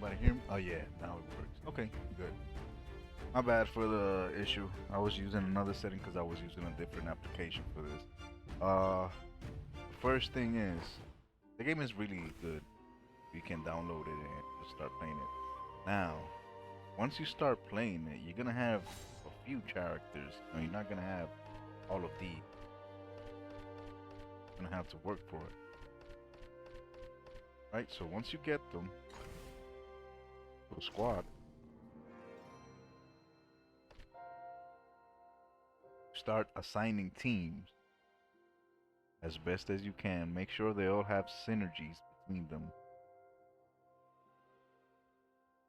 Anybody hear me? Oh yeah, now it works. Okay, good. My bad for the issue. I was using another setting because I was using a different application for this. Uh, First thing is, the game is really good. You can download it and just start playing it. Now, once you start playing it, you're gonna have a few characters. You're not gonna have all of these. You're gonna have to work for it, right? So once you get them to a squad, start assigning teams as best as you can. Make sure they all have synergies between them.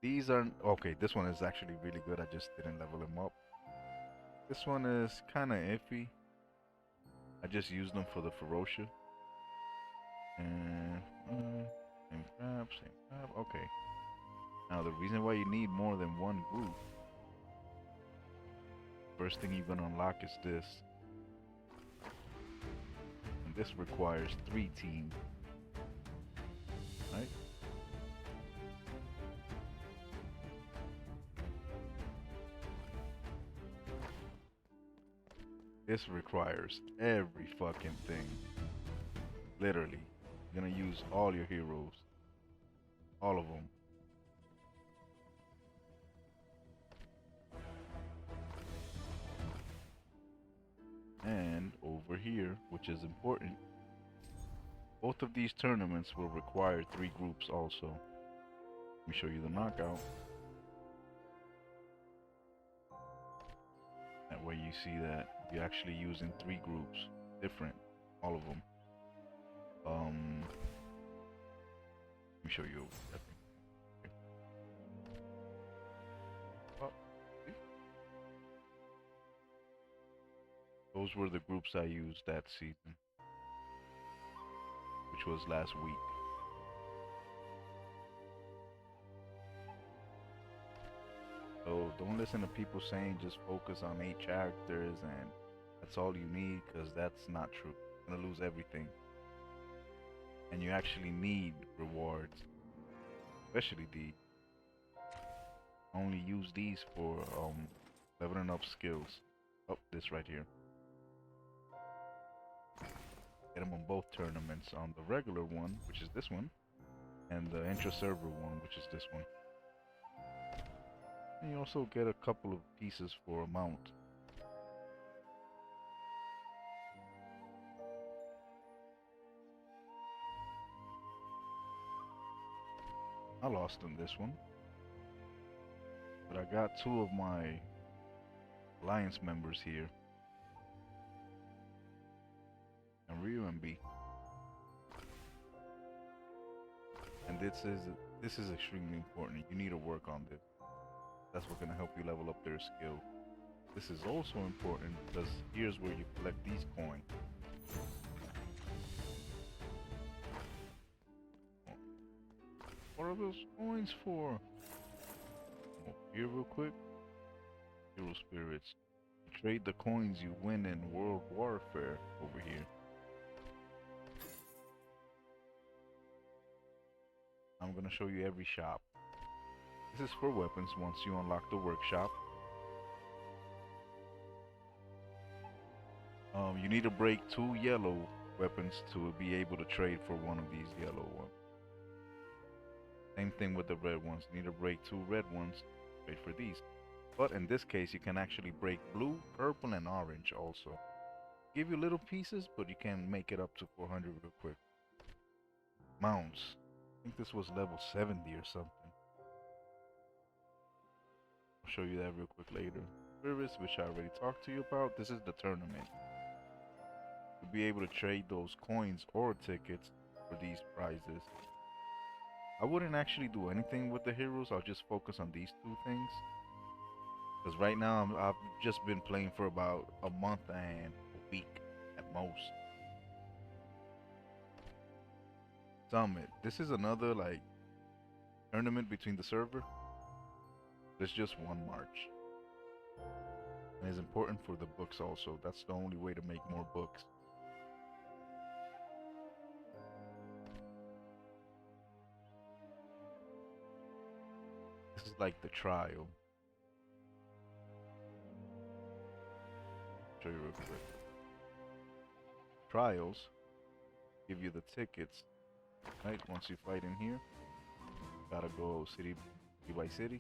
These are okay. This one is actually really good. I just didn't level him up. This one is kind of iffy. I just used them for the Ferocia. And same crap, same crap. Okay. Now the reason why you need more than one group. First thing you're gonna unlock is this, and this requires 3 teams, right? This requires every fucking thing. Literally. You're gonna use all your heroes. All of them. And over here, which is important, both of these tournaments will require 3 groups also. Let me show you the knockout. That way you see that you're actually using 3 groups. Different. All of them. Let me show you. Okay. Oh, see? Those were the groups I used that season, which was last week. So don't listen to people saying just focus on 8 characters and that's all you need, because that's not true. You're gonna lose everything. And you actually need rewards, especially the only use these for leveling up skills. Oh, this right here. Get them on both tournaments, on the regular one, which is this one, and the intra-server one, which is this one. And you also get a couple of pieces for a mount. I lost in this one, but I got 2 of my alliance members here, and Ryu and B. And this is extremely important. You need to work on this. That's what's gonna help you level up their skill. This is also important because here's where you collect these coins. What are those coins for? Oh, here real quick. Hero spirits. Trade the coins you win in World Warfare over here. I'm gonna show you every shop. This is for weapons once you unlock the workshop. You need to break 2 yellow weapons to be able to trade for one of these yellow ones. Same thing with the red ones. You need to break 2 red ones to trade for these. But in this case, you can actually break blue, purple, and orange also. Give you little pieces, but you can make it up to 400 real quick. Mounts. I think this was level 70 or something. I'll show you that real quick later. Service, which I already talked to you about. This is the tournament. You'll be able to trade those coins or tickets for these prizes. I wouldn't actually do anything with the heroes. I'll just focus on these 2 things. Because right now I've just been playing for about a month and a week at most. Summit. This is another like tournament between the server. There's just 1 march. And it's important for the books also. That's the only way to make more books. This is like the trial. Show you real quick. Trials give you the tickets, right? Once you fight in here, gotta go city by city.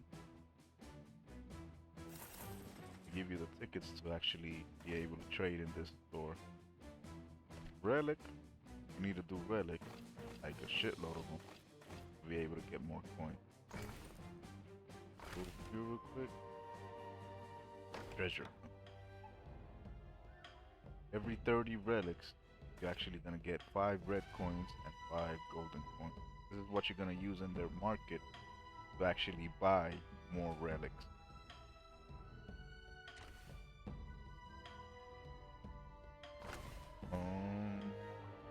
They give you the tickets to actually be able to trade in this store. Relic, you need to do relic, like a shitload of them, to be able to get more coins. Go here real quick. Treasure. Every 30 relics, you're actually gonna get 5 red coins and 5 golden coins. This is what you're gonna use in their market to actually buy more relics.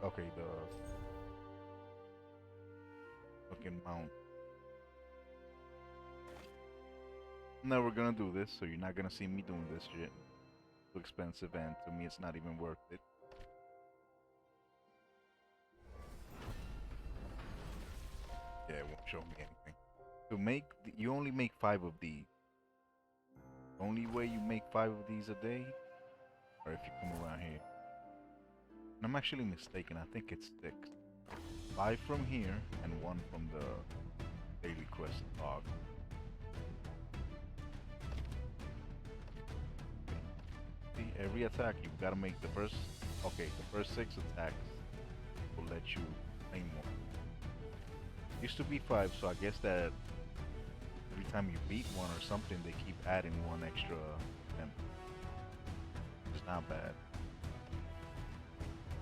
Okay, the fucking mount. Never gonna do this, so you're not gonna see me doing this shit. Too expensive, and to me, it's not even worth it. Yeah, it won't show me anything. To make, you only make 5 of these. The only way you make 5 of these a day, or if you come around here. And I'm actually mistaken. I think it's 6. 5 from here and 1 from the daily quest log. See, every attack you've got to make the first. Okay, the first 6 attacks will let you claim more. Used to be 5, so I guess that every time you beat one or something, they keep adding 1 extra. And it's not bad.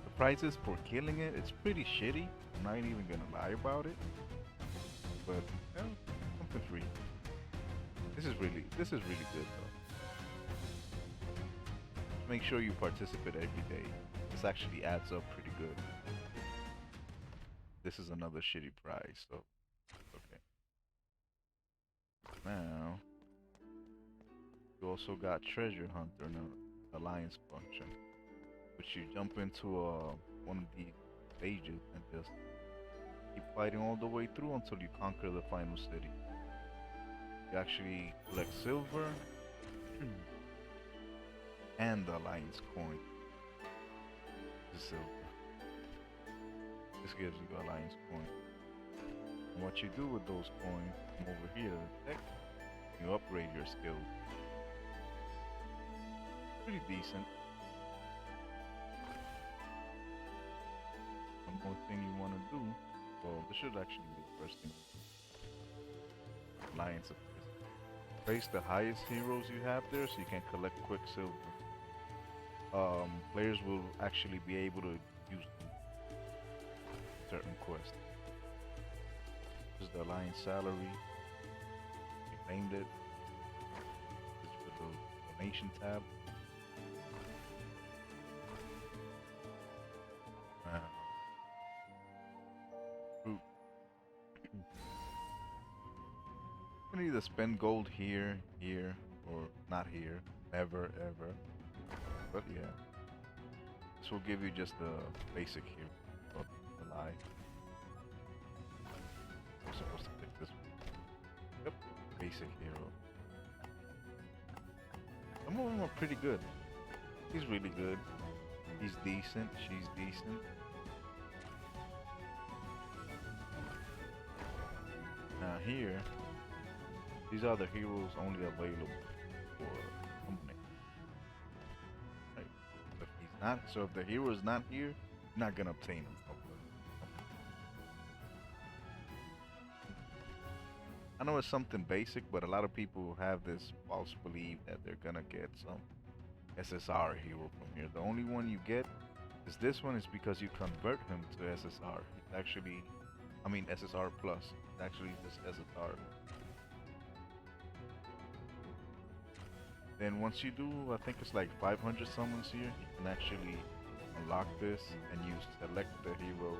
The prices for killing it, it's pretty shitty. I'm not even gonna lie about it. But yeah, something free. This is really good though. Just make sure you participate every day. This actually adds up pretty good. This is another shitty prize, so okay. Now you also got treasure hunter and an alliance function, which you jump into one of these stages and just keep fighting all the way through until you conquer the final city. You actually collect silver and the alliance coin. This is silver. This gives you alliance coin. And what you do with those coins, come over here to the tech, you upgrade your skills. Pretty decent. One more thing you want to do, well, this should actually be the first thing. Alliance of Place the highest heroes you have there so you can collect quicksilver. Players will actually be able to use them in certain quests. This is the alliance salary. You named it. This is for the donation tab. Ooh. You can either spend gold here, or not here. Ever. But yeah. This will give you just the basic here. Oh, the lie. I'm supposed to pick this one. Yep. Basic hero. Some of them are pretty good. He's really good. He's decent. She's decent. Now here, these are the heroes only available for company. Right. If he's not, so if the hero is not here, you're not gonna obtain him. I know it's something basic, but a lot of people have this false belief that they're gonna get some SSR hero from here. The only one you get is this one. Is because you convert him to SSR. It's actually, I mean SSR plus. It's actually just SSR. Then once you do, I think it's like 500 summons here, you can actually unlock this and you select the hero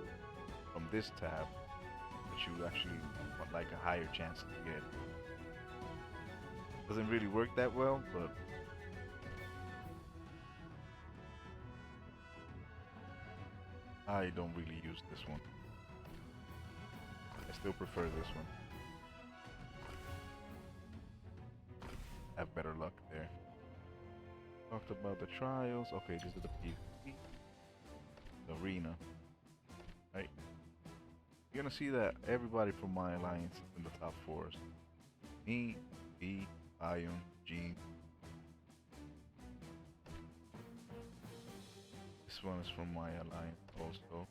from this tab, which you actually want like a higher chance to get. Doesn't really work that well, but I don't really use this one. I still prefer this one. have better luck there. Talked about the trials. Okay, this is the PvP, the arena, right? You're gonna see that everybody from my alliance is in the top fours. Me, B, Ion, G. This one is from my alliance also.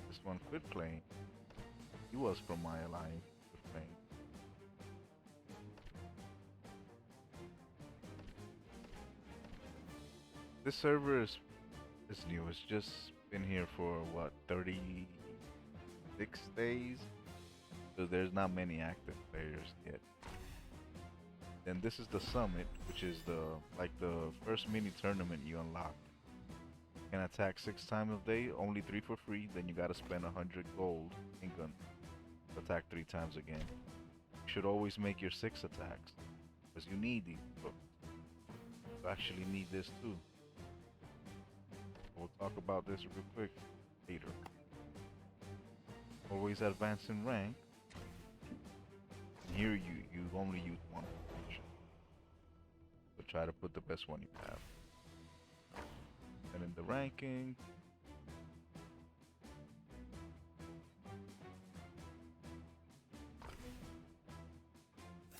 This one quit playing. He was from my alliance. Quit playing. This server is new. It's just been here for what, 36 days? So there's not many active players yet. Then this is the summit, which is the first mini tournament you unlock. You can attack 6 times a day, only 3 for free. Then you gotta spend 100 gold in gun to attack 3 times again. You should always make your 6 attacks, because you need these books. You actually need this too. We'll talk about this real quick later. Always advance in rank. Here you only use one position. So try to put the best one you have. And in the ranking,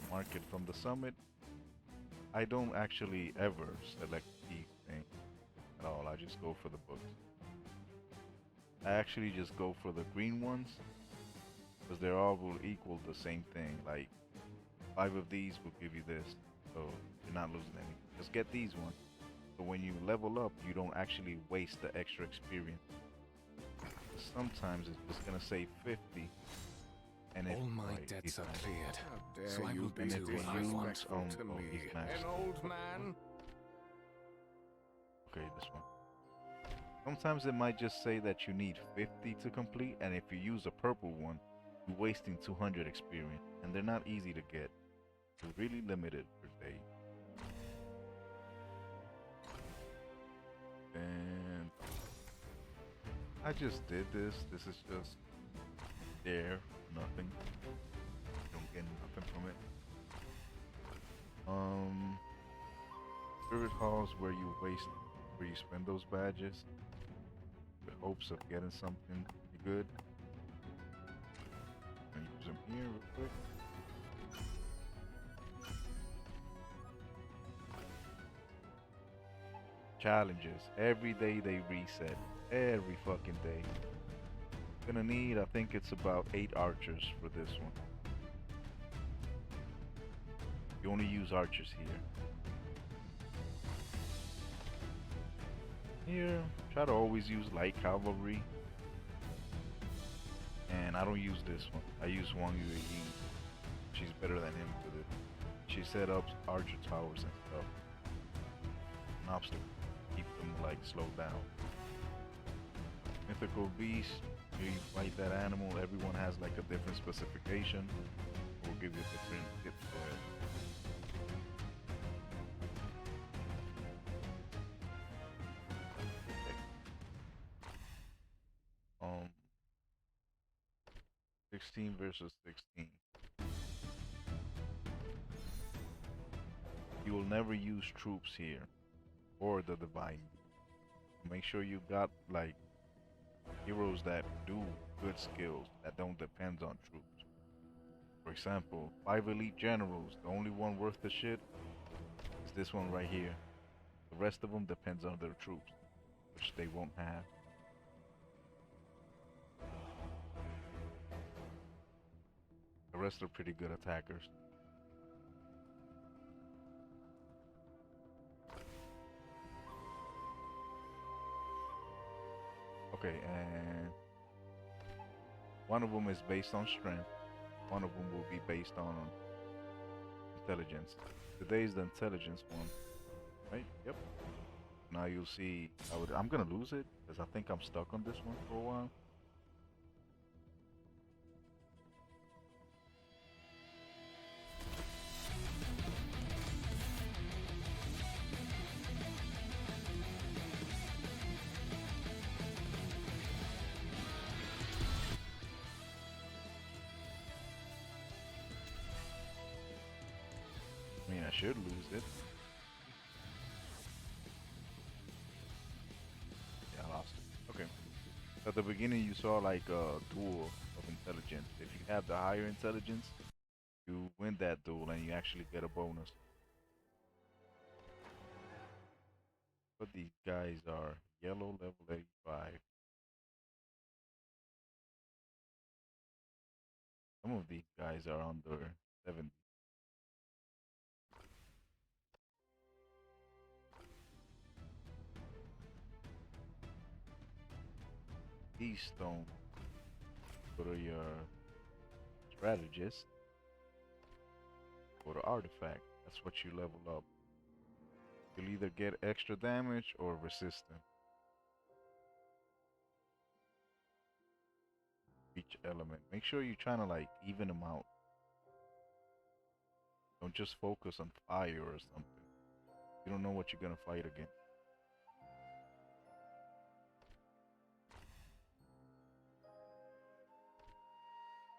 mark it from the summit. I don't actually ever select these things at all. I just go for the books. I actually just go for the green ones because they're all will equal the same thing. Like 5 of these will give you this, so you're not losing any. Just get these ones. So when you level up, you don't actually waste the extra experience. Sometimes it's just gonna say 50, and if all my like, debts are cleared, How so I dare will you be do if what I you want. disrespectful to oh, me, he's maxed. an old man? Okay, this one. Sometimes it might just say that you need 50 to complete, and if you use a purple one, you're wasting 200 experience, and they're not easy to get. They're really limited per day. And I just did this. This is just there, nothing. Don't get nothing from it. Spirit halls where you spend those badges with hopes of getting something good. I'm gonna use them here real quick. Challenges. Every day they reset. Every fucking day. Gonna need, I think it's about 8 archers for this one. You only use archers here. Here, try to always use light cavalry. And I don't use this one. I use Wang Yue. She's better than him for this. She set up archer towers and stuff. An obstacle. Keep them like slowed down. Mythical beast. Here you fight that animal. Everyone has like a different specification. We'll give you different tips for it. 16 versus 16. You will never use troops here or the divine. Make sure you got like heroes that do good skills that don't depend on troops. For example, 5 elite generals. The only one worth the shit is this one right here. The rest of them depends on their troops, which they won't have. The rest are pretty good attackers. Okay, and one of them is based on strength. One of them will be based on intelligence. Today's the intelligence one, right? Yep. Now you'll see. I'm gonna lose it because I think I'm stuck on this one for a while. should lose it. Yeah, I lost it. Okay. At the beginning, you saw like a duel of intelligence. If you have the higher intelligence, you win that duel and you actually get a bonus. But these guys are yellow level 85. Some of these guys are under 70. These stones go to your strategist or the artifact. That's what you level up. You'll either get extra damage or resistance. Each element. Make sure you're trying to like even them out. Don't just focus on fire or something. You don't know what you're gonna fight against.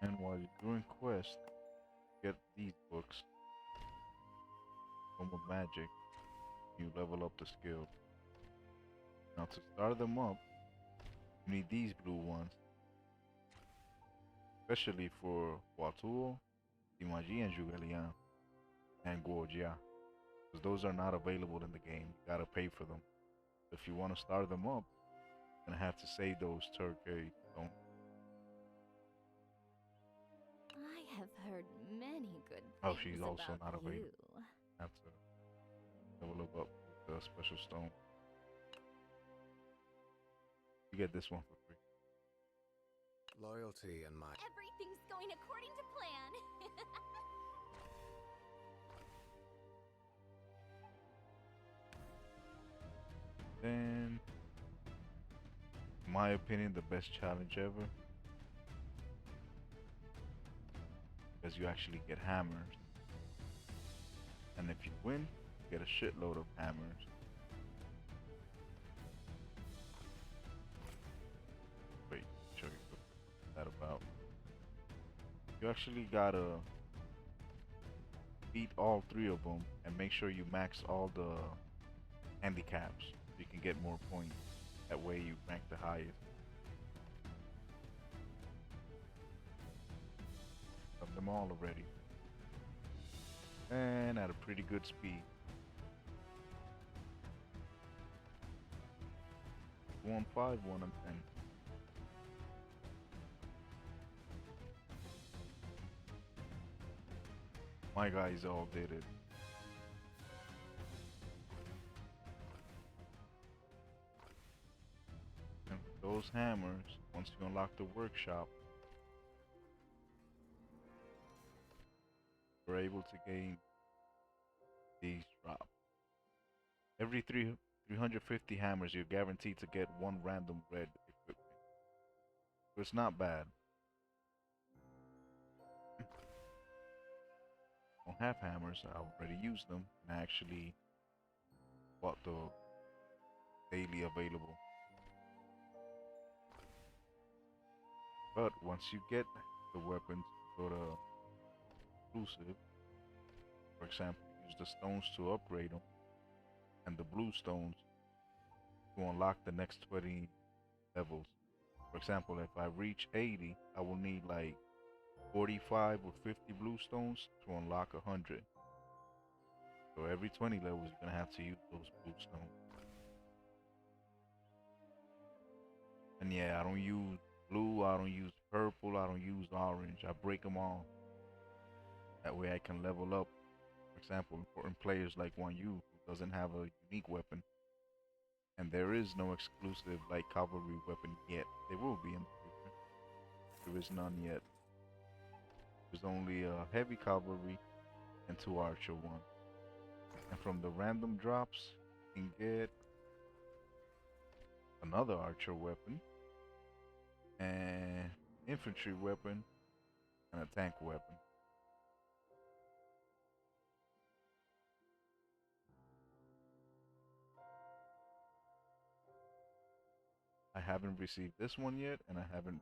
And while you're doing quest, get these books. Tome of Magic. You level up the skill. Now to start them up, you need these blue ones. Especially for Watuo, WG&G, and Guojia. Because those are not available in the game. You gotta pay for them. If you want to start them up, you're gonna have to save those turquoise stones. I have heard many good Oh, things she's also about not available. you. Have to level up with the special stone. You get this one for free. Loyalty and my... Everything's going according to plan. Then, in my opinion, the best challenge ever. Because you actually get hammers. And if you win, you get a shitload of hammers. Wait, show you what that about. You actually gotta beat all three of them and make sure you max all the handicaps so you can get more points. That way you rank the highest. Done them all already. And at a pretty good speed. 1 5, 1 and 10. My guys all did it. And with those hammers, once you unlock the workshop, you're able to gain these drops. Every 350 hammers, you're guaranteed to get one random red equipment. So it's not bad. Don't have hammers, I already used them, and I actually bought the daily available. But once you get the weapons, go to exclusive. For example, use the stones to upgrade them, and the blue stones to unlock the next 20 levels. For example, if I reach 80, I will need like 45 or 50 blue stones to unlock 100. So every 20 levels, you're gonna have to use those blue stones. And yeah, I don't use blue, I don't use purple, I don't use orange. I break them all. That way I can level up. For example, important players like Wan Yu, who doesn't have a unique weapon. And there is no exclusive light cavalry weapon yet. There will be in the future. There is none yet. There's only a heavy cavalry and 2 archer ones. And from the random drops, you can get another archer weapon, an infantry weapon, and a tank weapon. I haven't received this one yet, and I haven't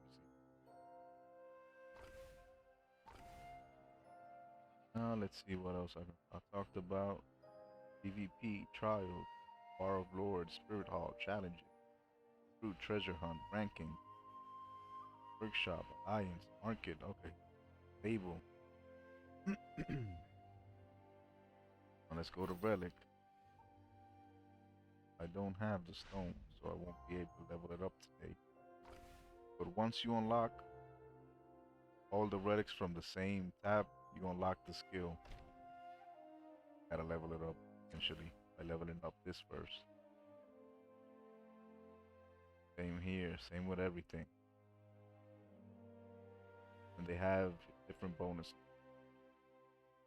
received. Let's see what else I talked about. PvP, Trials, Bar of Lords, Spirit Hall, Challenges, Fruit Treasure Hunt, Ranking, Workshop, Alliance, Market, okay, Table. Now let's go to Relic. I don't have the stone, so I won't be able to level it up today. But once you unlock all the relics from the same tab, you unlock the skill. Gotta level it up eventually by leveling up this first. Same here, same with everything. And they have different bonuses.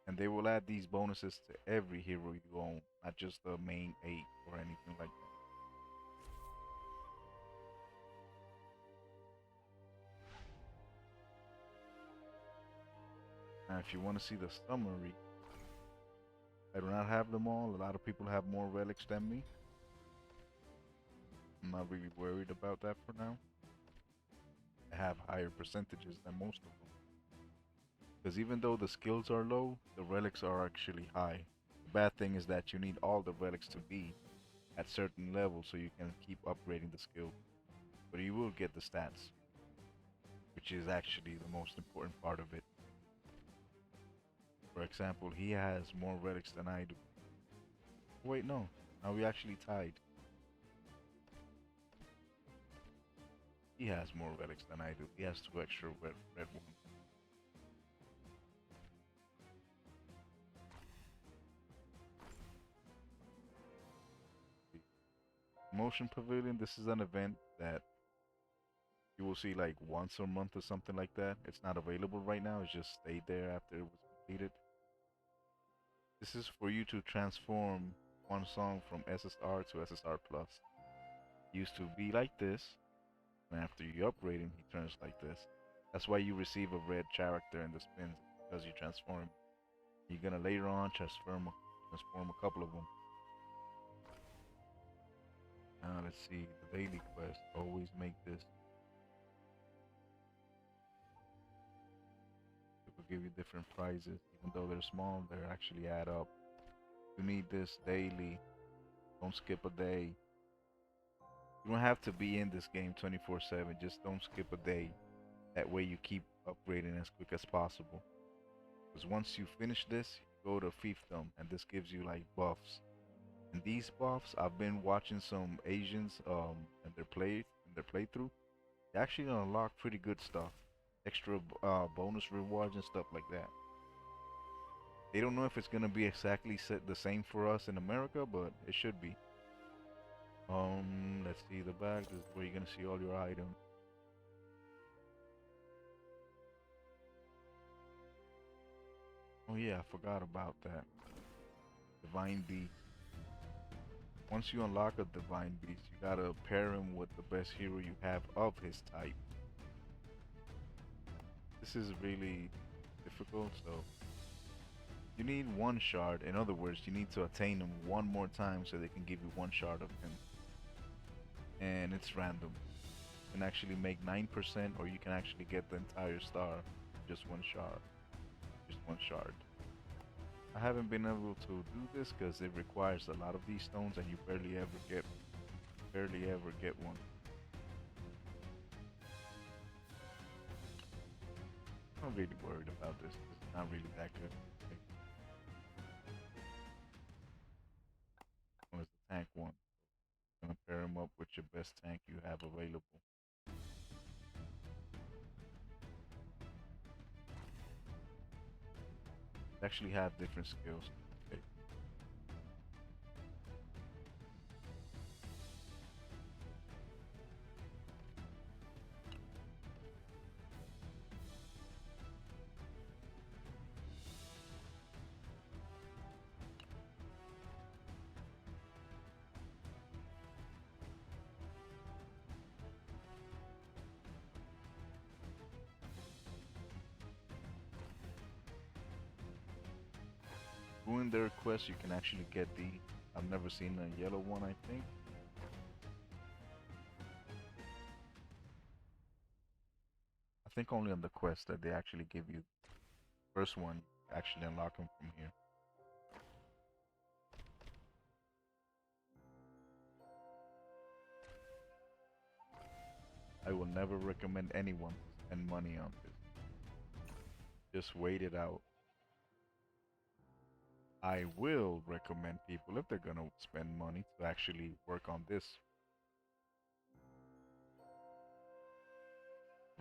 And they will add these bonuses to every hero you own, not just the main 8 or anything like that. Now, if you want to see the summary, I do not have them all. A lot of people have more relics than me. I'm not really worried about that for now. I have higher percentages than most of them. Because even though the skills are low, the relics are actually high. The bad thing is that you need all the relics to be at certain levels so you can keep upgrading the skill. But you will get the stats, which is actually the most important part of it. For example, he has more relics than I do. Wait, no. Now we actually tied. He has more relics than I do. He has 2 extra red ones. Motion Pavilion, this is an event that you will see like once a month or something like that. It's not available right now, it just stayed there after it was completed. This is for you to transform one song from SSR to SSR Plus. It used to be like this, and after you upgrade him, he turns like this. That's why you receive a red character in the spins, because you transform. You're gonna later on transform a couple of them. Now let's see, the daily quest. Always make this. It will give you different prizes. Even though they're small, they actually add up. You need this daily. Don't skip a day. You don't have to be in this game 24/7. Just don't skip a day. That way you keep upgrading as quick as possible. Because once you finish this, you go to fiefdom, and this gives you like buffs. And these buffs, I've been watching some Asians in their playthrough. They actually unlock pretty good stuff, extra bonus rewards and stuff like that. They don't know if it's gonna be exactly the same for us in America, but it should be. Let's see the bag. This is where you're gonna see all your items. Oh yeah, I forgot about that. Divine Beast. Once you unlock a Divine Beast, you gotta pair him with the best hero you have of his type. This is really difficult, so you need 1 shard. In other words, you need to attain him 1 more time so they can give you 1 shard of him. And it's random. You can actually make 9%, or you can actually get the entire star just 1 shard. Just 1 shard. I haven't been able to do this because it requires a lot of these stones, and you barely ever get one. I'm not really worried about this. It's not really that good. Okay. One is the tank one. Gonna pair him up with your best tank you have available. They actually have different skills. Okay. Doing their quest, you can actually get the. I've never seen a yellow one, I think. I think only on the quest that they actually give you. First one, actually unlock them from here. I will never recommend anyone to spend money on this. Just wait it out. I will recommend people, if they're gonna spend money, to actually work on this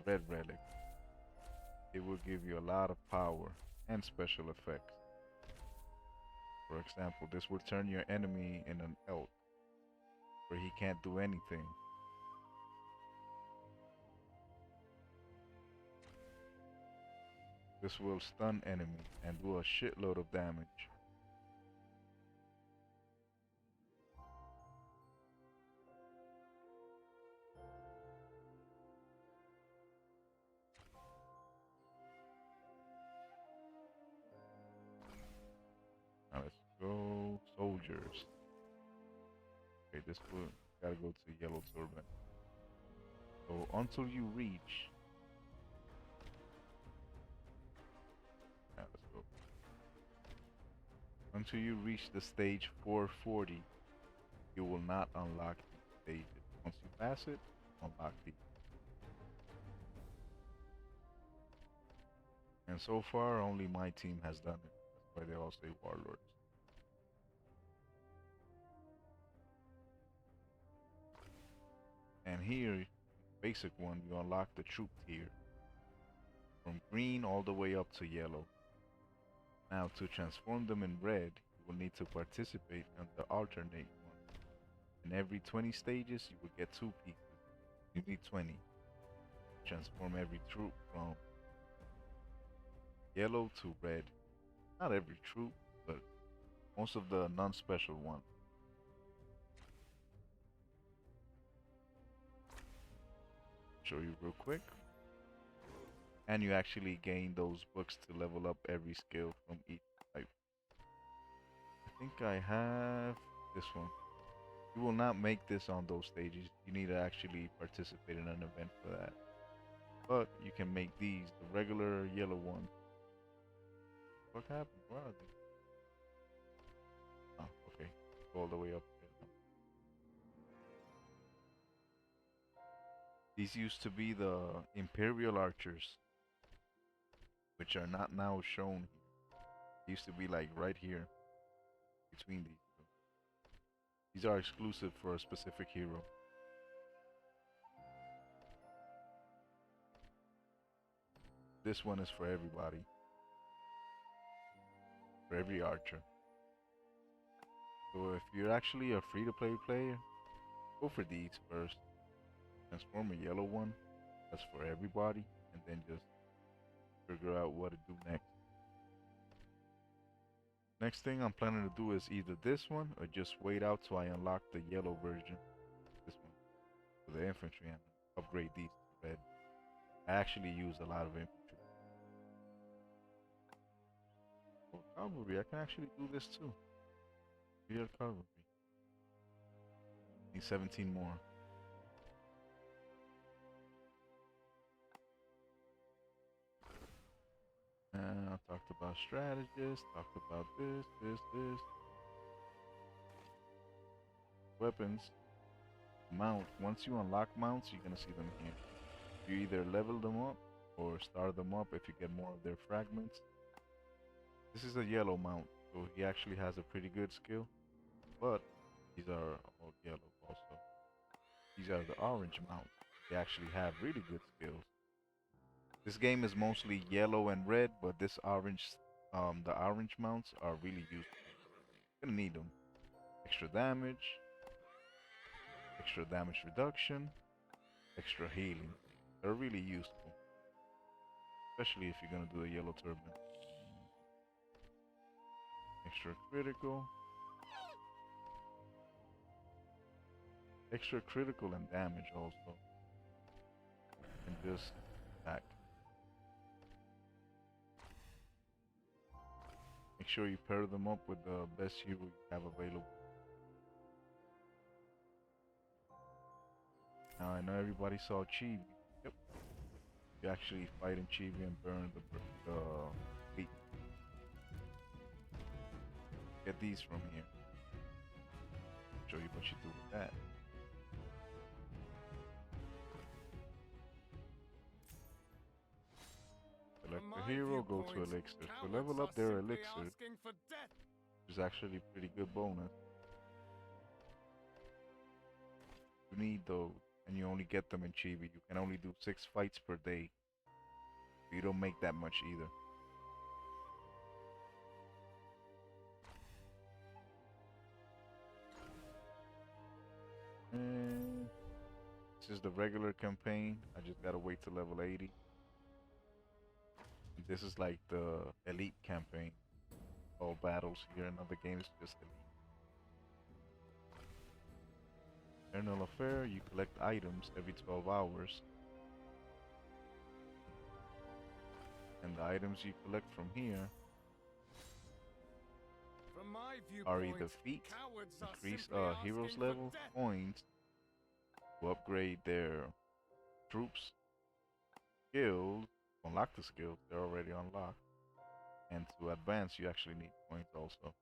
red relic. It will give you a lot of power and special effects. For example, this will turn your enemy in an elk, where he can't do anything. This will stun enemies and do a shitload of damage. Now let's go soldiers. Okay, this will gotta go to yellow turban. So until you reach, let's go. Until you reach the stage 440, you will not unlock these stages. Once you pass it, unlock these. And so far, only my team has done it. That's why they all say warlords. And here, basic one, you unlock the troop tier. From green all the way up to yellow. Now to transform them in red, you will need to participate in the alternate one. In every 20 stages, you will get 2 pieces. You need 20. Transform every troop from yellow to red. Not every troop, but most of the non-special ones. Show you real quick. And you actually gain those books to level up every skill from each type. I think I have this one. You will not make this on those stages. You need to actually participate in an event for that. But you can make these, the regular yellow ones. What happened? Where are they? Oh, okay. Go all the way up there. These used to be the Imperial Archers, which are not now shown. They used to be like right here between these two. These are exclusive for a specific hero. This one is for everybody. For every archer. So if you're actually a free-to-play player, go for these first. Transform a yellow one. That's for everybody. And then just figure out what to do next. Next thing I'm planning to do is either this one or just wait out till I unlock the yellow version. This one for the infantry and upgrade these to red. I actually use a lot of infantry. Oh, cavalry, I can actually do this too. Real cavalry. Need 17 more. I talked about strategists, talked about this. Weapons. Mount. Once you unlock mounts, you're gonna see them here. You either level them up or star them up if you get more of their fragments. This is a yellow mount, so he actually has a pretty good skill, but these are all yellow also. These are the orange mounts. They actually have really good skills. This game is mostly yellow and red, but this orange, the orange mounts are really useful. You're gonna need them. Extra damage reduction, extra healing. They're really useful, especially if you're gonna do a yellow turban. Extra critical and damage also, and just attack. Make sure you pair them up with the best hero you have available. Now I know everybody saw Chibi. Yep. You actually fight in Chibi and burn the fleet. these from here. Show you what you do with that. Select a hero, go to elixir. So level up their elixir, which is actually pretty good bonus. You need those, and you only get them in chibi. You can only do 6 fights per day. You don't make that much either. And this is the regular campaign. I just gotta wait to level 80. This is like the elite campaign. All battles here in other games just elite. Eternal Affair, you collect items every 12 hours. And the items you collect from here are either feat, increase heroes level, points to upgrade their troops, skills, unlock the skills, they're already unlocked. And to advance you actually need points also.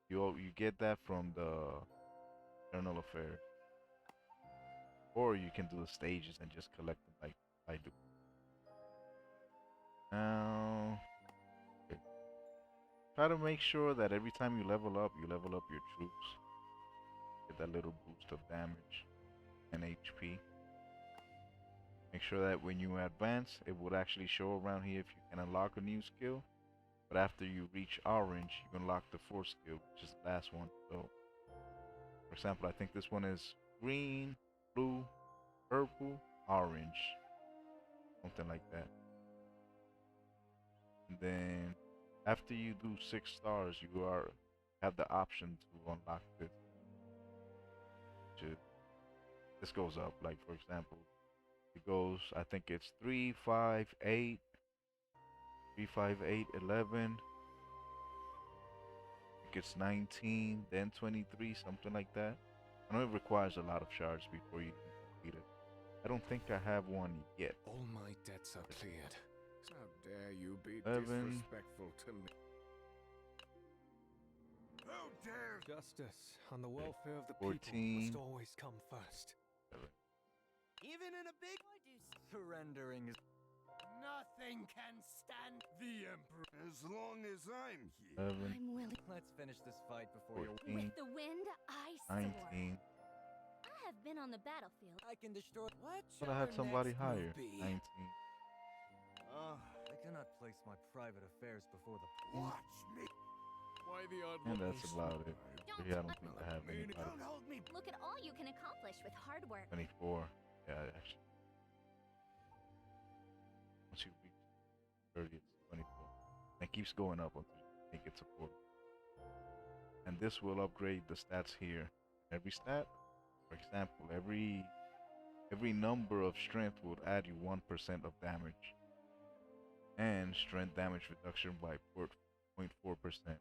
You get that from the Eternal Affair. Or you can do the stages and just collect them like I do. Now, okay. Try to make sure that every time you level up your troops. Get that little boost of damage and HP. Make sure that when you advance, it would actually show around here if you can unlock a new skill. But after you reach orange, you unlock the 4th skill, which is the last one. So, for example, I think this one is green, blue, purple, orange. Something like that. And then, after you do 6 stars, you have the option to unlock this. This goes up, like for example, it goes, I think it's 3, 5, 8, 3, 5, 8, 11. I think it's 19, then 23, something like that. I know it requires a lot of shards before you can complete it. I don't think I have one yet. All my debts are cleared. How dare you be 11. disrespectful to me? How dare Justice on the welfare of the 14. people must always come first. 7. Even in a big Surrendering is nothing can stand the Emperor as long as I'm here? 11, I'm willing. Let's finish this fight before 14, With the wind, I soar. 19. I have been on the battlefield. I can destroy. What But I had your somebody next higher. move be? 19. I cannot place my private affairs before the. Watch me. Why the odd And that's about it. Don't Yeah, I don't think I have anybody. Don't hold me. Look at all you can accomplish with hard work. 24. Yeah, actually. Once you reach 30, it's 24. And it keeps going up until you make it to 40. And this will upgrade the stats here. Every stat, for example, every number of strength will add you 1% of damage. And strength damage reduction by 0.4%.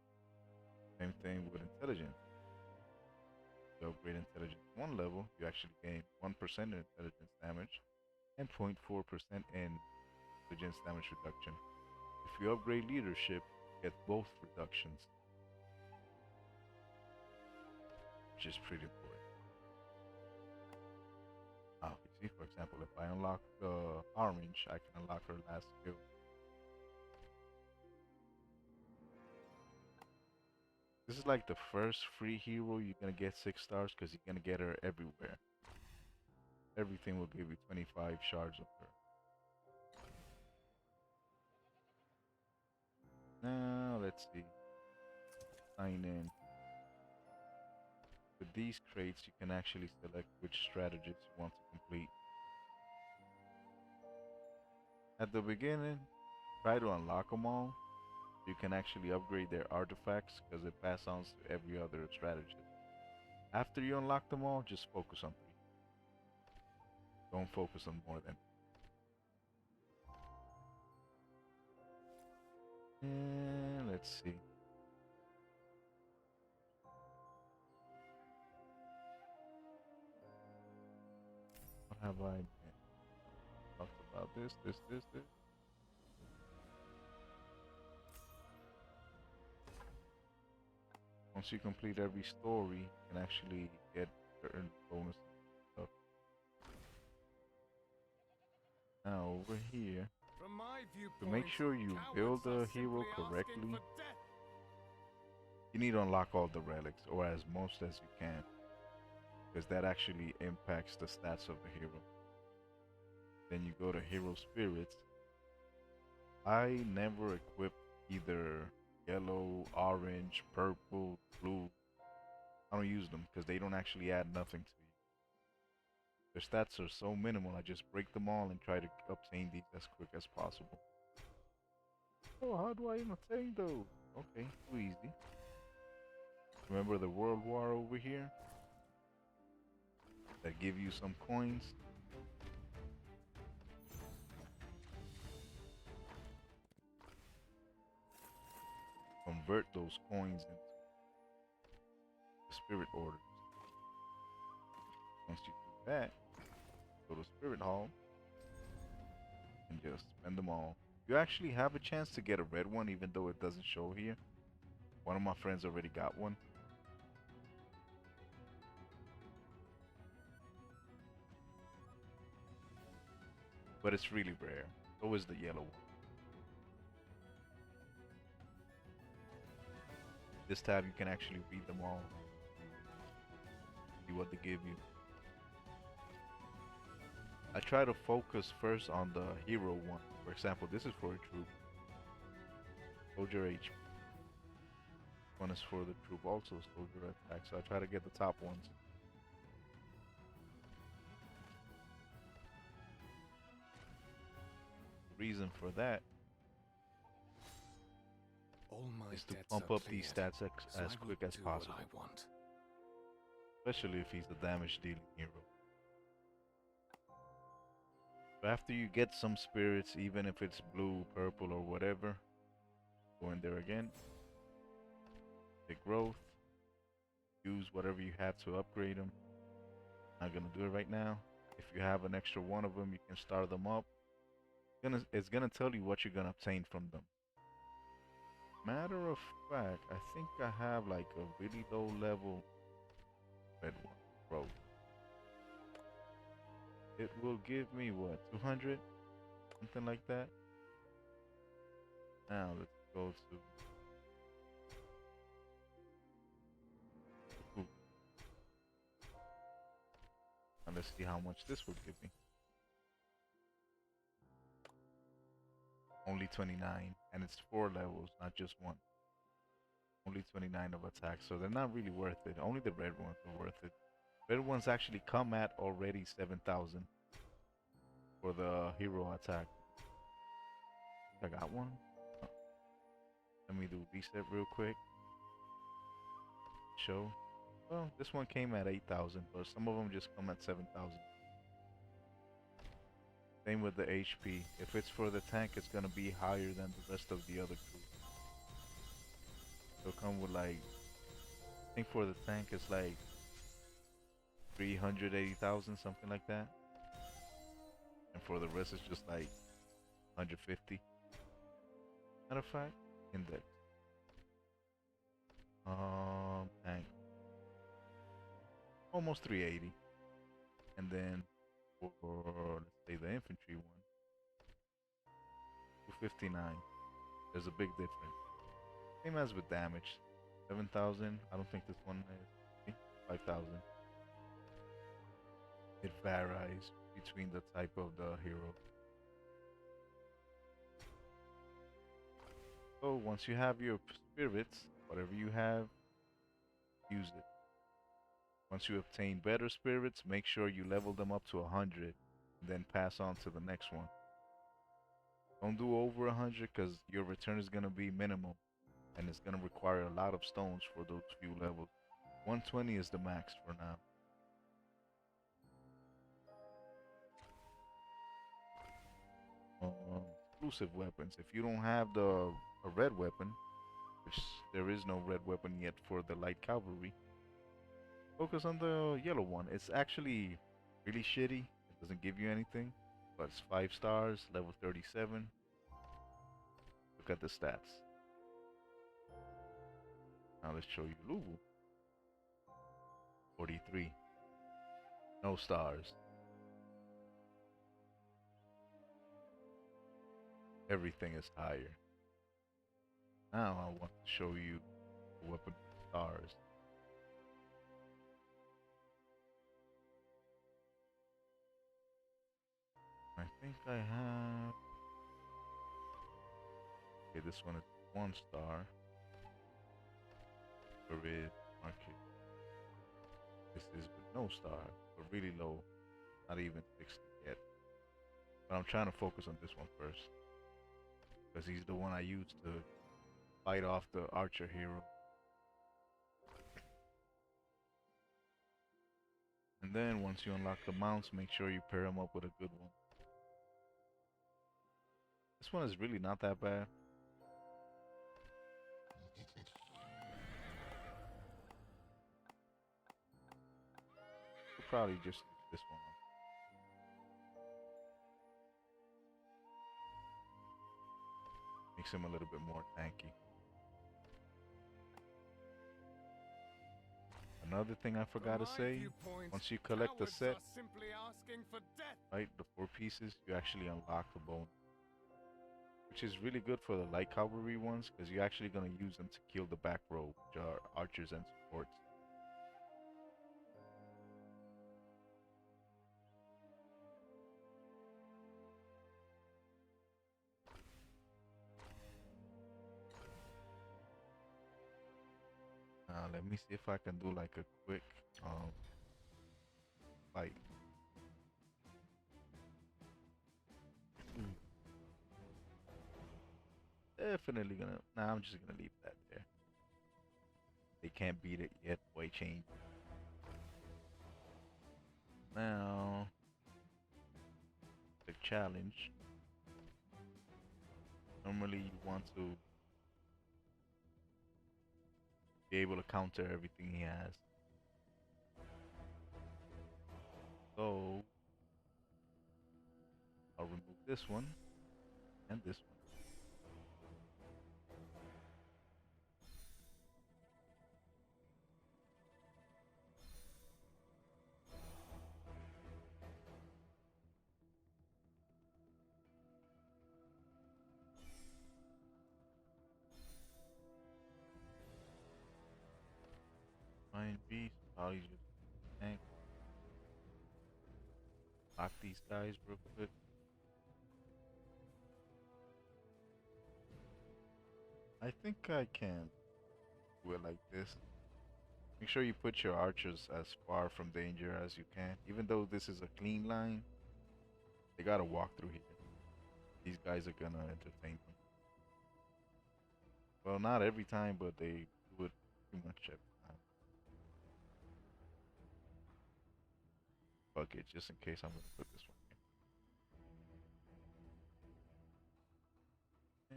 Same thing with intelligence. To upgrade intelligence 1 level, you actually gain 1% in intelligence damage and 0.4% in intelligence damage reduction. If you upgrade leadership, you get both reductions, which is pretty important. Now, you see, for example, if I unlock orange, I can unlock her last skill. This is like the first free hero you're gonna get 6 stars because you're gonna get her everywhere. Everything will give you 25 shards of her. Now let's see. Sign in. With these crates, you can actually select which strategies you want to complete. At the beginning, try to unlock them all. You can actually upgrade their artifacts because it passes on to every other strategist. After you unlock them all, just focus on 3. Don't focus on more than. And let's see. What have I talked about? This. Once you complete every story, you can actually get certain bonus stuff. Now over here, From my to make viewpoint, sure you build cowards are the hero simply asking correctly, for death. you need to unlock all the relics, or as most as you can, because that actually impacts the stats of the hero. Then you go to hero spirits. I never equip either yellow, orange, purple, blue. I don't use them because they don't actually add nothing to you. Their stats are so minimal, I just break them all and try to obtain these as quick as possible. Oh, how do I even obtain those? Okay, too easy. Remember the World War over here? That give you some coins? Convert those coins into the spirit orders. Once you do that, go to Spirit Hall and just spend them all. You actually have a chance to get a red one even though it doesn't show here. One of my friends already got one. But it's really rare. So is the yellow one. This tab you can actually read them all. See what they give you. I try to focus first on the hero one. For example, this is for a troop. Soldier HP. One is for the troop also, soldier attack. So I try to get the top ones. The reason for that All my is to debts pump are up these cleared, stats so as I will quick as do what possible. I want. Especially if he's a damage dealing hero. So after you get some spirits, even if it's blue, purple, or whatever, go in there again. Pick growth. Use whatever you have to upgrade them. Not gonna do it right now. If you have an extra one of them, you can start them up. It's gonna tell you what you're gonna obtain from them. Matter of fact, I think I have like a really low level red one, bro. It will give me what, 200? Something like that. Now let's go to ooh. And let's see how much this will give me. Only 29, and it's 4 levels, not just one. Only 29 of attack, so they're not really worth it. Only the red ones are worth it. Red ones actually come at already 7,000 for the hero attack. I got one. Oh. Let me do reset real quick. Show. Well, this one came at 8,000, but some of them just come at 7,000. Same with the HP. If it's for the tank, it's gonna be higher than the rest of the other crew. They'll come with like, I think for the tank it's like 380,000, something like that. And for the rest it's just like 150. Matter of fact, index. Tank. Almost 380. And then for, let's say, the infantry one, 259. There's a big difference. Same as with damage. 7,000. I don't think this one is 5,000. It varies between the type of the hero. So once you have your spirits, whatever you have, use it. Once you obtain better spirits, make sure you level them up to 100, and then pass on to the next one. Don't do over 100 because your return is going to be minimal, and it's going to require a lot of stones for those few levels. 120 is the max for now. Exclusive weapons. If you don't have a red weapon, which there is no red weapon yet for the light cavalry, focus on the yellow one. It's actually really shitty. It doesn't give you anything, but it's 5 stars, level 37. Look at the stats. Now let's show you Lubu. 43. No stars. Everything is higher. Now I want to show you the weapon with stars. I think I have. Okay, this one is 1 star. Red market. This is with no star, but really low. Not even 60 yet. But I'm trying to focus on this one first. Because he's the one I used to fight off the archer hero. And then once you unlock the mounts, make sure you pair them up with a good one. This one is really not that bad. We'll probably just use this one. Makes him a little bit more tanky. Another thing I forgot to say, once you collect the set, right, the 4 pieces, you actually unlock the bonus. Which is really good for the light cavalry ones, because you're actually going to use them to kill the back row, which are archers and supports. Let me see if I can do like a quick fight. Definitely gonna. Nah, I'm just gonna leave that there. They can't beat it yet. Boy, change. Now, the challenge. Normally, you want to be able to counter everything he has. So, I'll remove this one and this one. Fine beast, probably just tank. Lock these guys real quick. I think I can do it like this. Make sure you put your archers as far from danger as you can. Even though this is a clean line, they gotta walk through here. These guys are gonna entertain them. Well, not every time, but they do it pretty much every time. Fuck it, just in case I'm gonna put this one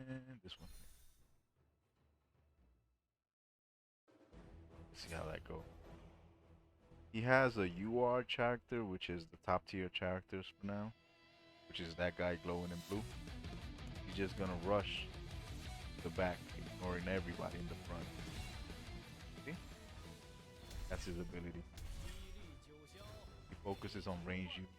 here. And this one here. Let's see how that goes. He has a UR character, which is the top tier characters for now. Which is that guy glowing in blue. He's just gonna rush the back, ignoring everybody in the front. See? That's his ability. He focuses on range units.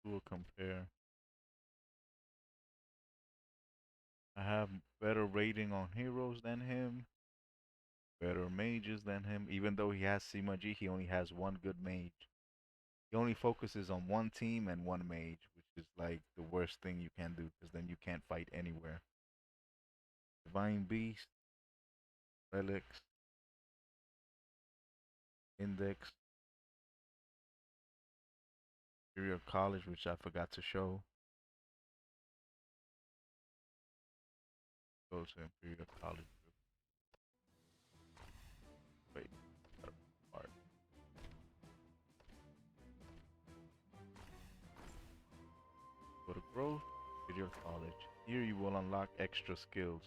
We'll compare. I have better rating on heroes than him, better mages than him. Even though he has Simaji, he only has 1 good mage. He only focuses on 1 team and 1 mage, which is like the worst thing you can do, because then you can't fight anywhere. Divine Beast, Relics, Index, Imperial College, which I forgot to show. Go to Imperial College. Wait. Here you will unlock extra skills.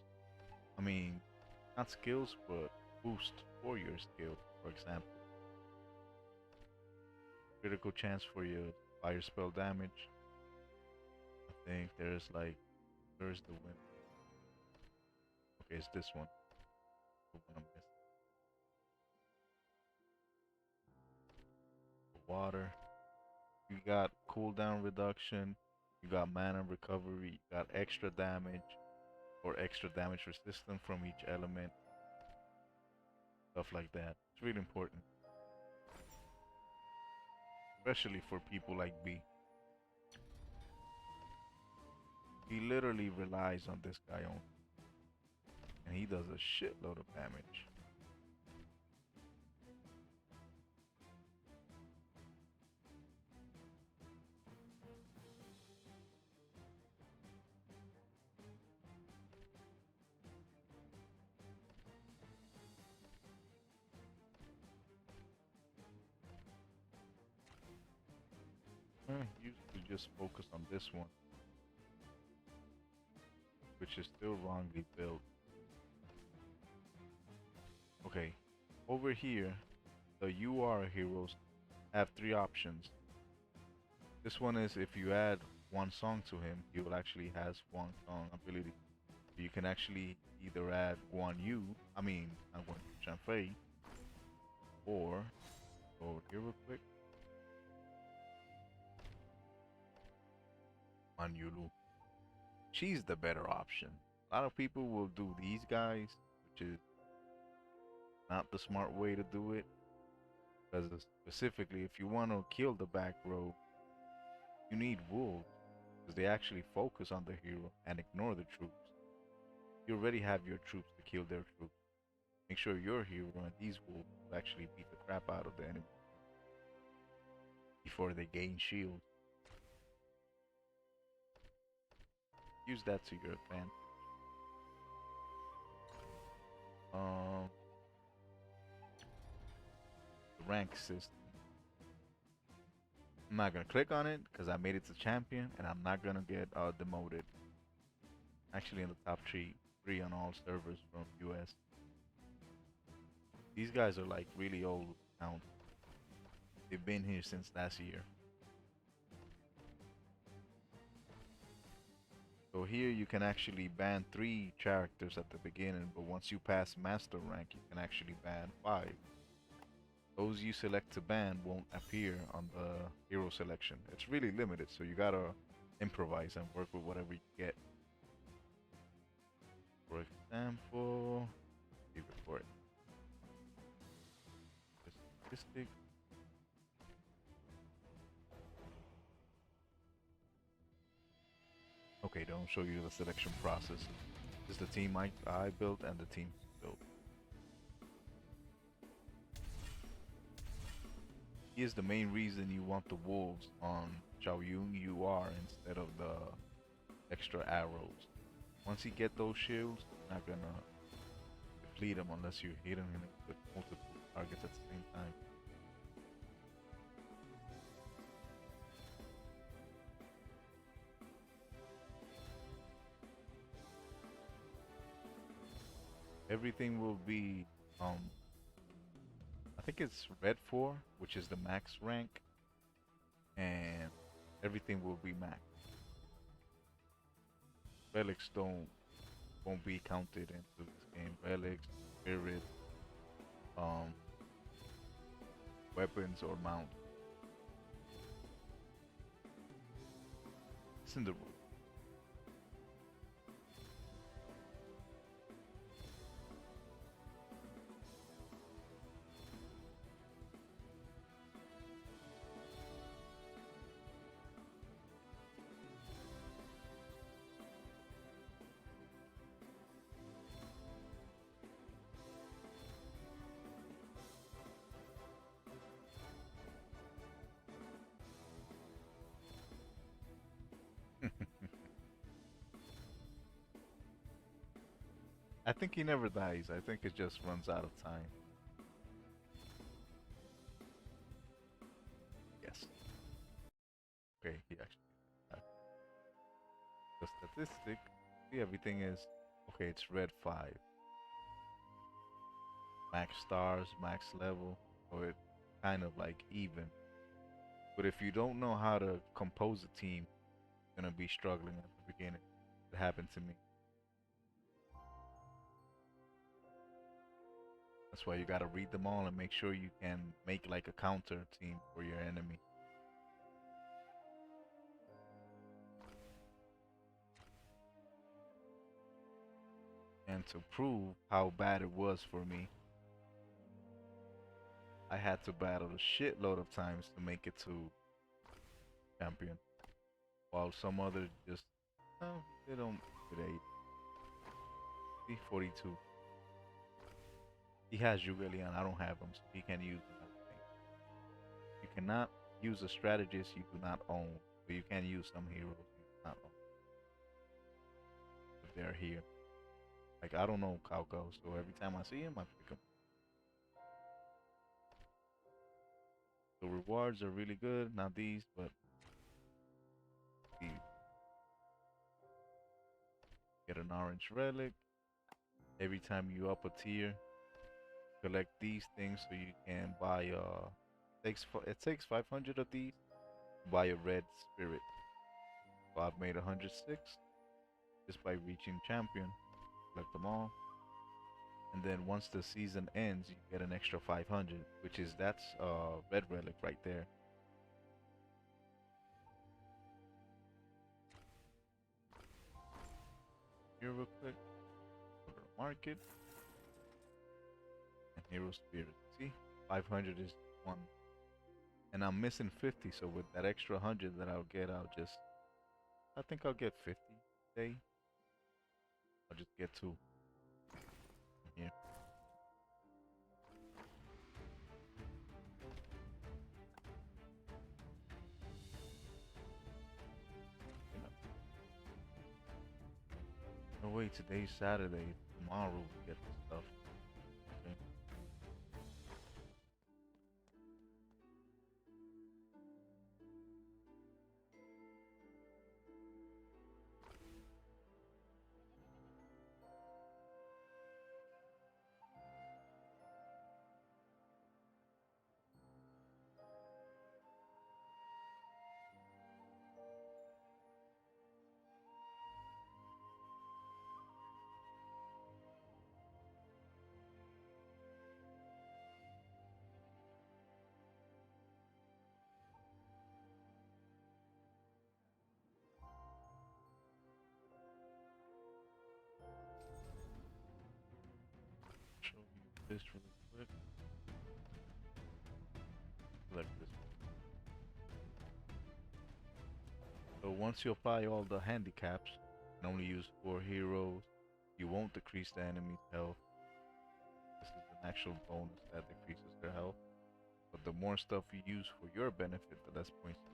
I mean, not skills, but boost for your skill. For example, critical chance for your fire spell damage. I think there's like, where's the win? Okay, it's this one. The one I'm missing. The water. You got cooldown reduction. You got mana recovery. You got extra damage or extra damage resistance from each element. Stuff like that. It's really important. Especially for people like B. He literally relies on this guy only. And he does a shitload of damage. Usually just focus on this one, which is still wrongly built. Okay, over here, the UR heroes have 3 options. This one is if you add 1 song to him, he will actually has 1 song ability. You can actually either add Guan Yu, I'm going to Chanfei, or go over here real quick. Guan Yulu. She's the better option. A lot of people will do these guys, which is not the smart way to do it. Because specifically, if you want to kill the back row, you need wolves. Because they actually focus on the hero and ignore the troops. You already have your troops to kill their troops. Make sure your hero and these wolves will actually beat the crap out of the enemy before they gain shield. Use that to your advantage. The rank system. I'm not gonna click on it because I made it to champion, and I'm not gonna get demoted. Actually, in the top three on all servers from US. These guys are like really old now. They've been here since last year. So here you can actually ban 3 characters at the beginning, but once you pass master rank, you can actually ban 5. Those you select to ban won't appear on the hero selection. It's really limited, so you gotta improvise and work with whatever you get. For example, leave it for it. Statistic. Okay, don't show you the selection process. This is the team I built and the team built. Here's the main reason you want the wolves on Xiaoyun UR instead of the extra arrows. Once you get those shields, you're not gonna deplete them unless you hit them with multiple targets at the same time. Everything will be I think it's red 4, which is the max rank, and everything will be max. Relics won't be counted into this game. Relics, spirit, weapons or mount. It's in the rule. I think he never dies. I think it just runs out of time. Yes. Okay, he actually died. The statistic see everything is okay. It's red 5, max stars, max level, so it kind of like even. But if you don't know how to compose a team, you're gonna be struggling at the beginning. It happened to me. That's why you gotta read them all and make sure you can make like a counter team for your enemy. And to prove how bad it was for me, I had to battle a shitload of times to make it to champion. While some others just, oh, they don't get 8. See, 42. He has Jubilian, I don't have him, so he can use them. You cannot use a strategist you do not own, but you can use some heroes you do not own. If they're here. Like, I don't know Kauko, so every time I see him, I pick him. The rewards are really good, not these, but these. Get an orange relic. Every time you up a tier, collect these things so you can buy it takes 500 of these to buy a red spirit. So I've made 106 just by reaching champion. Collect them all. And then once the season ends, you get an extra 500, which is that's red relic right there. Here real quick. Go to the market. And hero spirit. See? 500 is one. And I'm missing 50, so with that extra 100 that I'll get, I think I'll get 50 today. I'll just get 2 here. No wait, today's Saturday. Tomorrow we get the stuff. Okay. Show you this really quick. Like this. So once you apply all the handicaps and only use 4 heroes, you won't decrease the enemy's health. This is an actual bonus that decreases their health. But the more stuff you use for your benefit, the less points you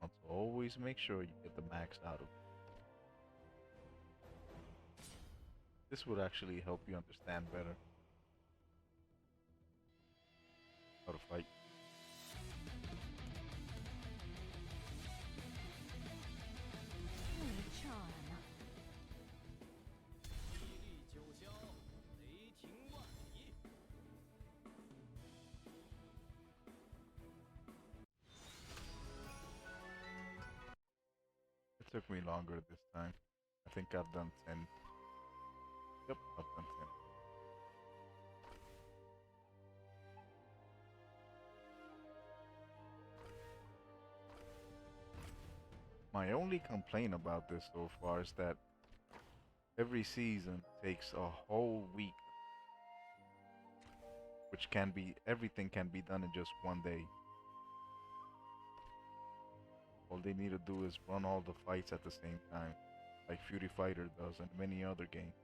use. So always make sure you get the max out of it. This would actually help you understand better how to fight. Charm. It took me longer this time. I think I've done 10. Yep, I've done 10. My only complaint about this so far is that every season takes a whole week, which can be, everything can be done in just one day. All they need to do is run all the fights at the same time, like Fury Fighter does and many other games.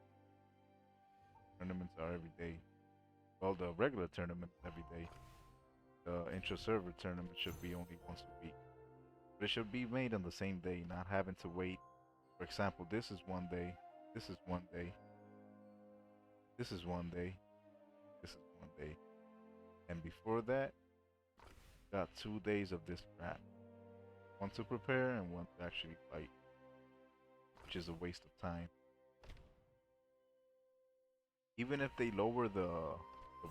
Tournaments are every day. Well, the regular tournaments every day. The intra-server tournament should be only once a week. But it should be made on the same day, not having to wait. For example, this is one day, this is one day, this is one day, this is one day. And before that, got 2 days of this crap. One to prepare and one to actually fight. which is a waste of time. Even if they lower the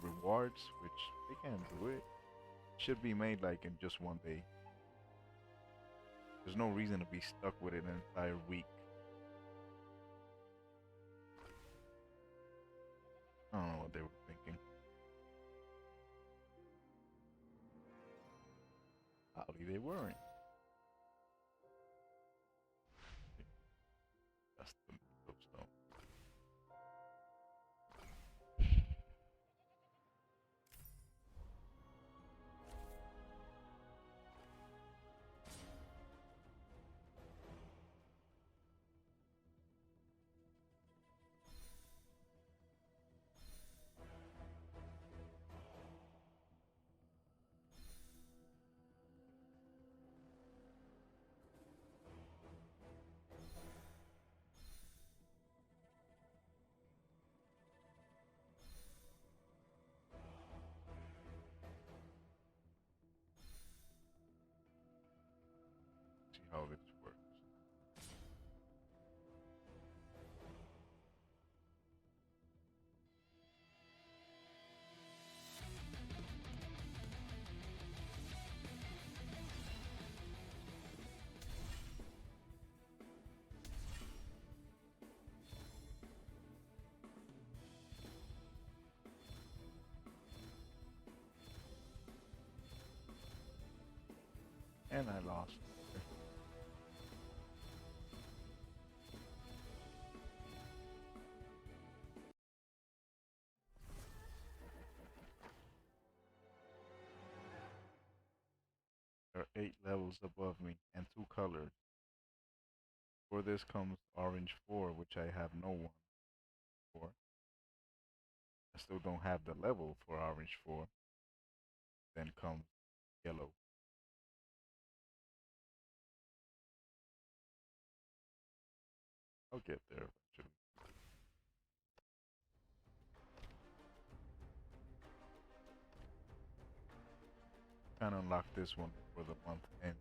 rewards, which they can do it, should be made like in just one day. There's no reason to be stuck with it an entire week. I don't know what they were thinking. Probably they weren't. That's the stone. See how this works. And I lost. There are 8 levels above me and 2 colors. For this comes orange 4, which I have no one for. I still don't have the level for orange 4. Then comes yellow. I'll get there eventually. Trying to unlock this one before the month ends.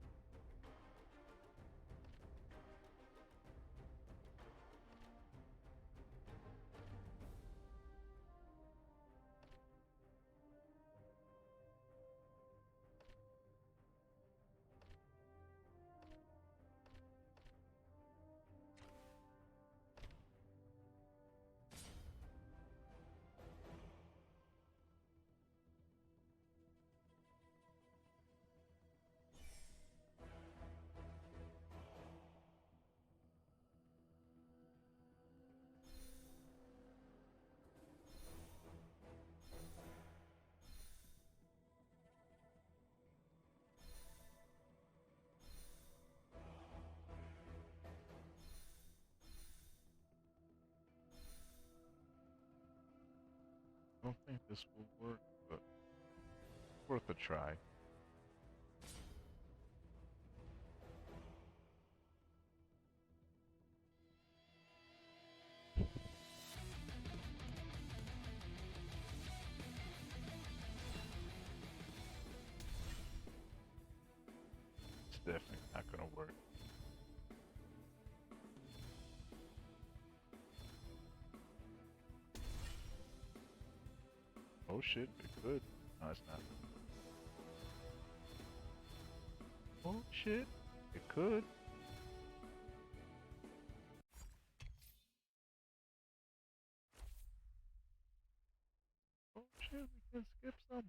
I don't think this will work, but worth a try. It's definitely not gonna work. Oh shit, it could. No, it's not. Oh shit, it could. Oh shit, we can skip some.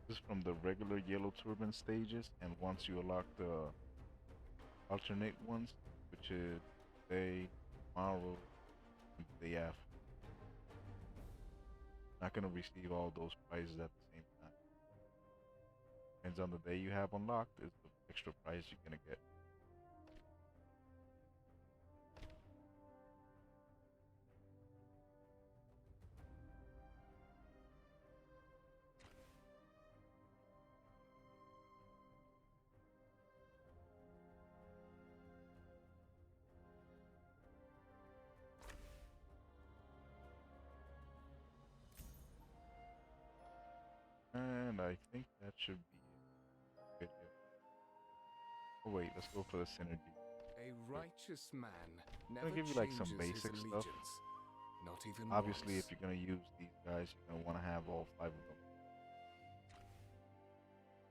This is from the regular yellow turban stages, and once you unlock the alternate ones, which is day, tomorrow, and the day after, not gonna receive all those prizes at the same time. Depends on the day you have unlocked is the extra prize you're gonna get. I think that should be it. Oh wait, let's go for the synergy. A righteous man I'm never gonna give you like some changes his basic stuff. allegiance. Not even Obviously, once. if you're gonna use these guys, you're gonna want to have all 5 of them.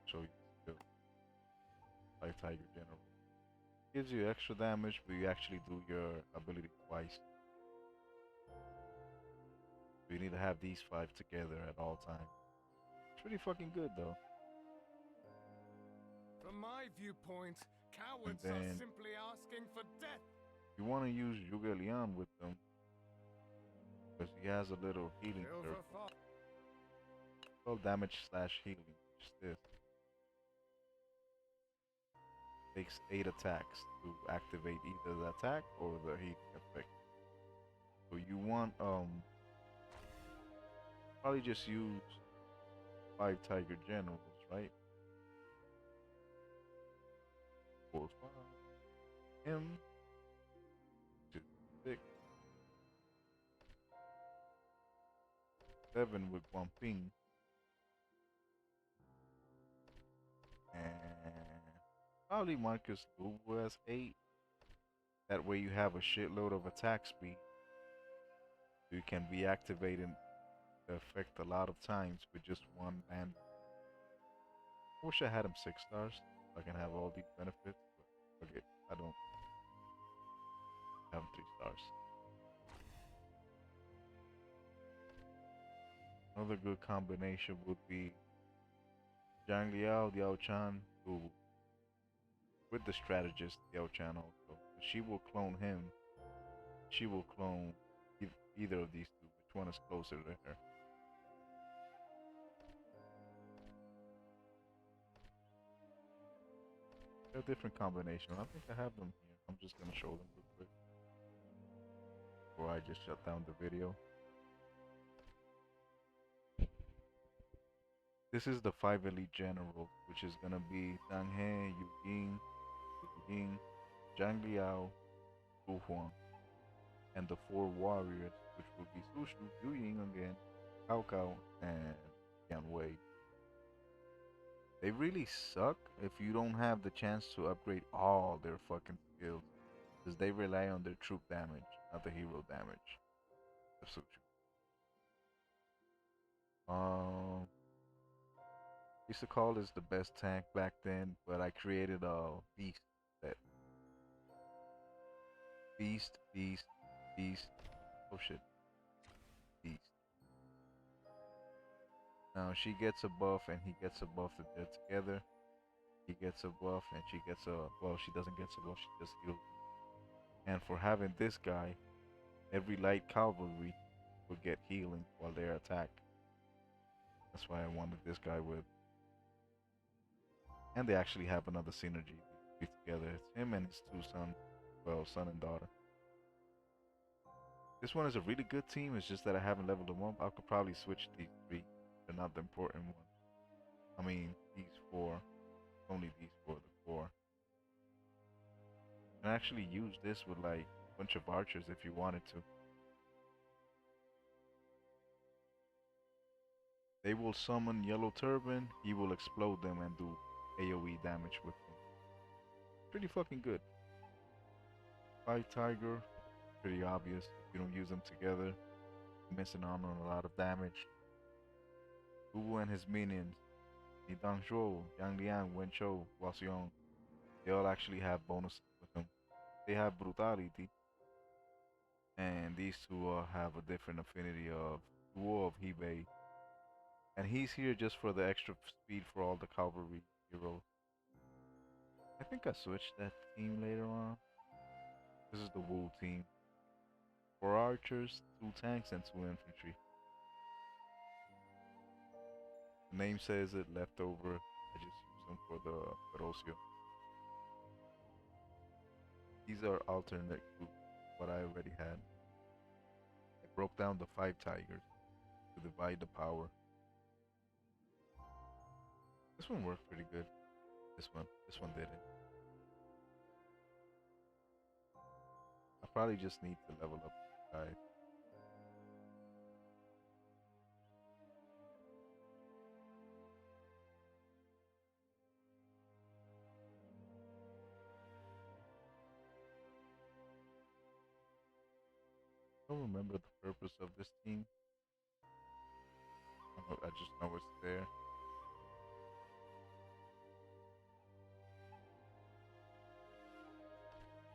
Show you the skill. 5 Tiger General. Gives you extra damage, but you actually do your ability twice. So you need to have these 5 together at all times. It's pretty fucking good though. From my viewpoint, cowards And are then- simply asking for death. You want to use Yugelian with them because he has a little healing Silver circle. fox. Well, damage slash healing, which is this. Takes 8 attacks to activate either the attack or the healing effect. So you want probably just use 5 Tiger Generals, right? 4, 5. Him. 2, 6. 7 with Guan Ping. And probably Marcus Lubu as 8. That way you have a shitload of attack speed. You can be activating the effect a lot of times with just one band. I wish I had him 6 stars so I can have all these benefits, but okay, I don't have him 3 stars. Another good combination would be Zhang Liao, Liao Chan, who with the strategist Liao Chan also. She will clone him. She will clone either of these two. Which one is closer to her? They're a different combination. I think I have them here. I'm just gonna show them real quick before I just shut down the video. This is the 5 elite generals, which is gonna be Zhang He, Yu Ying, Zhang Liao, Su Huang, and the 4 warriors, which will be Su Shu, Yu Ying again, Cao Cao, and Yan Wei. They really suck if you don't have the chance to upgrade all their fucking skills, because they rely on their troop damage, not the hero damage of Su Shu. Used to call this the best tank back then, but I created a beast set. Beast. Oh shit. Beast. Now she gets a buff and he gets a buff that they're together. He gets a buff and she gets a, well, she doesn't get a buff, she just heals. And for having this guy, every light cavalry will get healing while they're attacked. That's why I wanted this guy with. And they actually have another synergy together. It's him and his 2 sons, well, son and daughter. This one is a really good team. It's just that I haven't leveled them up. I could probably switch these 3. They're not the important ones. I mean, these 4. Only these 4, the 4. And actually use this with like a bunch of archers if you wanted to. They will summon Yellow Turban. He will explode them and do AoE damage with them. Pretty fucking good. 5 Tiger. Pretty obvious. If you don't use them together, you're missing out on a lot of damage. Wu and his minions, Li Dangzhou, Yang Liang, Wen Chou, Waxiong, they all actually have bonuses with them. They have brutality, and these 2 have a different affinity of Duo of Hebei. And he's here just for the extra speed for all the cavalry heroes. I think I switched that team later on. This is the Wu team. 4 archers, 2 tanks, and 2 infantry. The name says it, leftover. I just use them for the Ferozio. These are alternate to what I already had. I broke down the 5 tigers to divide the power. This one worked pretty good. This one didn't. I probably just need to level up the guy. I don't remember the purpose of this team. I just know it's there.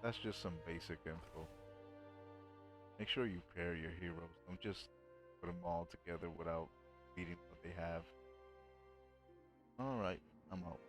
That's just some basic info. Make sure you pair your heroes. Don't just put them all together without beating what they have. Alright, I'm out.